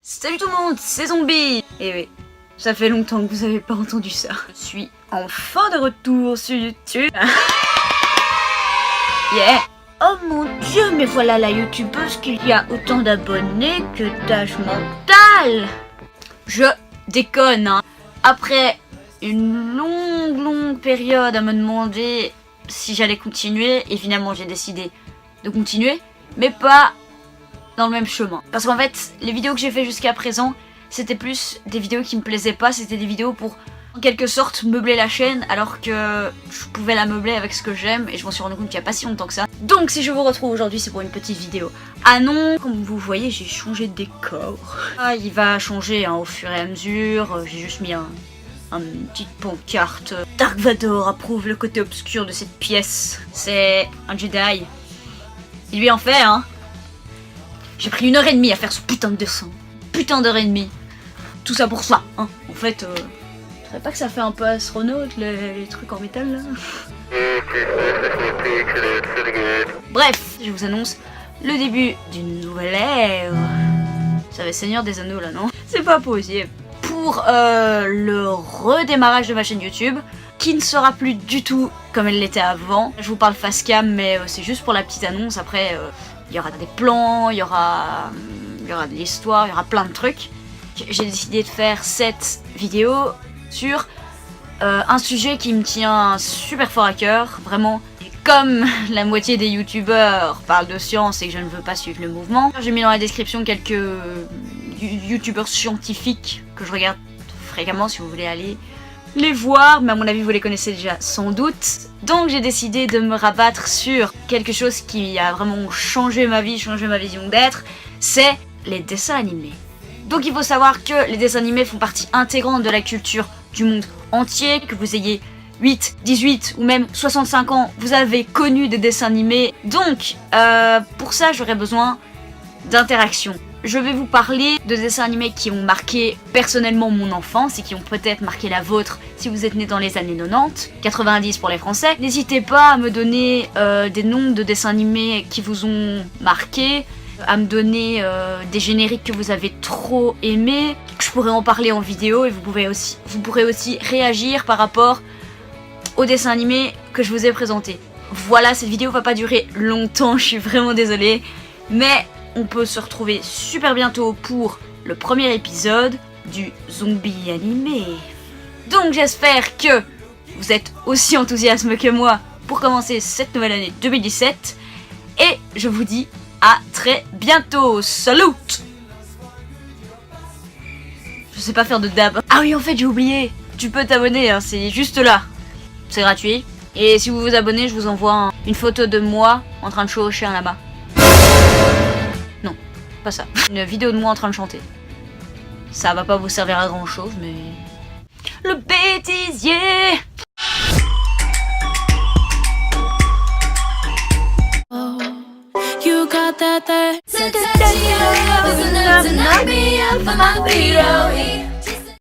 Salut tout le monde, c'est Zombie. Et oui, ça fait longtemps que vous avez pas entendu ça. Je suis enfin de retour sur YouTube. Yeah. Oh mon dieu, mais voilà la youtubeuse qu'il y a autant d'abonnés que d'âge mental. Je déconne, hein. Après une longue période à me demander si j'allais continuer, et finalement j'ai décidé de continuer, mais pas dans le même chemin. Parce qu'en fait, les vidéos que j'ai fait jusqu'à présent, c'était plus des vidéos qui me plaisaient pas, c'était des vidéos pour en quelque sorte meubler la chaîne, alors que je pouvais la meubler avec ce que j'aime, et je m'en suis rendu compte il y a pas si longtemps que ça. Donc si je vous retrouve aujourd'hui, c'est pour une petite vidéo. Ah non, comme vous voyez, j'ai changé de décor. Ah, il va changer hein, au fur et à mesure, j'ai juste mis une petite pancarte. Dark Vador approuve le côté obscur de cette pièce. C'est un Jedi. Il lui en fait, hein. J'ai pris 1h30 à faire ce putain de dessin. Putain d'heure et demie. Tout ça pour ça, hein. En fait, je savais pas que ça fait un peu astronaute, les trucs en métal, là. Bref, je vous annonce le début d'une nouvelle ère. Ça va être Seigneur des Anneaux, là, non? C'est pas possible. Pour le redémarrage de ma chaîne YouTube, qui ne sera plus du tout comme elle l'était avant. Je vous parle face cam, mais c'est juste pour la petite annonce. Après, il y aura des plans, il y aura de l'histoire, il y aura plein de trucs. J'ai décidé de faire cette vidéo sur un sujet qui me tient super fort à cœur, vraiment. Et comme la moitié des youtubeurs parlent de science et que je ne veux pas suivre le mouvement, j'ai mis dans la description quelques youtubeurs scientifiques que je regarde fréquemment si vous voulez aller les voir, mais à mon avis vous les connaissez déjà sans doute. Donc j'ai décidé de me rabattre sur quelque chose qui a vraiment changé ma vie, changé ma vision d'être, c'est les dessins animés. Donc il faut savoir que les dessins animés font partie intégrante de la culture du monde entier, que vous ayez 8, 18 ou même 65 ans, vous avez connu des dessins animés. Donc pour ça j'aurais besoin d'interaction. Je vais vous parler de dessins animés qui ont marqué personnellement mon enfance et qui ont peut-être marqué la vôtre si vous êtes né dans les années 90, 90 pour les Français. N'hésitez pas à me donner des noms de dessins animés qui vous ont marqué, à me donner des génériques que vous avez trop aimés. Je pourrais en parler en vidéo et vous pourrez aussi réagir par rapport aux dessins animés que je vous ai présentés. Voilà, cette vidéo va pas durer longtemps, je suis vraiment désolée, mais on peut se retrouver super bientôt pour le premier épisode du Zombie animé. Donc j'espère que vous êtes aussi enthousiastes que moi pour commencer cette nouvelle année 2017. Et je vous dis à très bientôt. Salut! Je sais pas faire de dab. Ah oui, en fait j'ai oublié. Tu peux t'abonner, hein, c'est juste là. C'est gratuit. Et si vous vous abonnez, je vous envoie une photo de moi en train de chevaucher un lama. Pas ça. Une vidéo de moi en train de chanter. Ça va pas vous servir à grand chose, mais... Le bêtisier! Oh, you got that